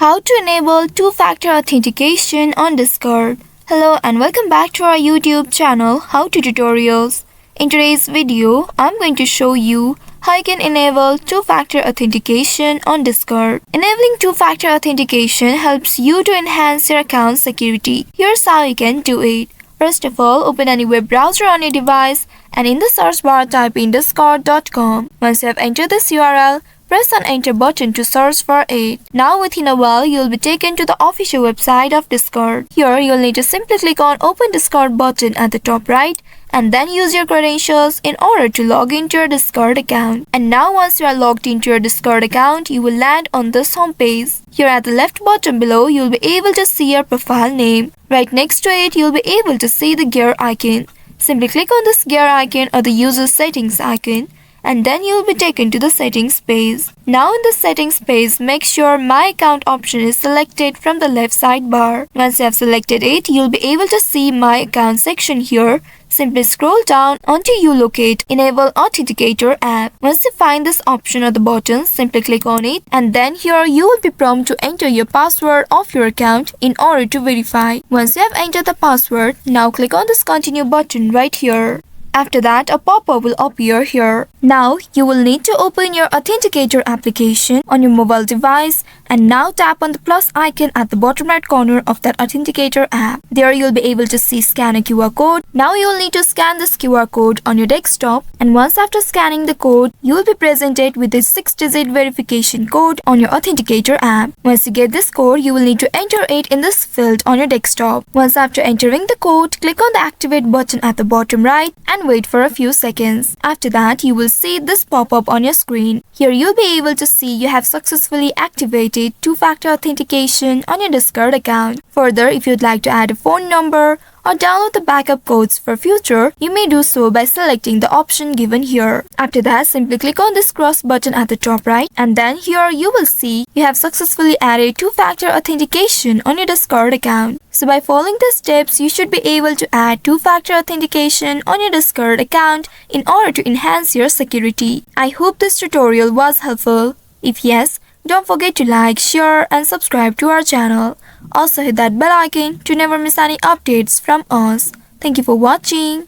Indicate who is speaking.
Speaker 1: How to enable two-factor authentication on Discord. Hello and welcome back to our YouTube channel How to Tutorials. In today's video, I'm going to show you how you can enable two-factor authentication on Discord. Enabling two-factor authentication helps you to enhance your account security. Here's how you can do it. First of all, open any web browser on your device and in the search bar type in discord.com. Once you have entered this URL, press on enter button to search for it. Now within a while, you'll be taken to the official website of Discord. Here, you'll need to simply click on open Discord button at the top right and then use your credentials in order to log into your Discord account. And now once you are logged into your Discord account, you will land on this homepage. Here at the left bottom below, you'll be able to see your profile name. Right next to it, you'll be able to see the gear icon. Simply click on this gear icon or the user settings icon, and then you'll be taken to the settings page. Now in the settings page, make sure My Account option is selected from the left sidebar. Once you have selected it, you'll be able to see My Account section here. Simply scroll down until you locate Enable Authenticator app. Once you find this option at the bottom, simply click on it, and then here you will be prompted to enter your password of your account in order to verify. Once you have entered the password, now click on this Continue button right here. After that, a pop-up will appear here. Now, you will need to open your Authenticator application on your mobile device and now tap on the plus icon at the bottom right corner of that Authenticator app. There you'll be able to see scan a QR code. Now you will need to scan this QR code on your desktop, and once after scanning the code, you will be presented with this 6-digit verification code on your Authenticator app. Once you get this code, you will need to enter it in this field on your desktop. Once after entering the code, click on the activate button at the bottom right and wait for a few seconds. After that, you will see this pop-up on your screen. Here you'll be able to see you have successfully activated two-factor authentication on your Discord account. Further, if you'd like to add a phone number or download the backup codes for future, you may do so by selecting the option given here. After that, simply click on this cross button at the top right, and then here you will see you have successfully added two-factor authentication on your Discord account. So by following the steps, you should be able to add two-factor authentication on your Discord account in order to enhance your security. I hope this tutorial was helpful. If yes, don't forget to like, share and subscribe to our channel. Also hit that bell icon to never miss any updates from us. Thank you for watching.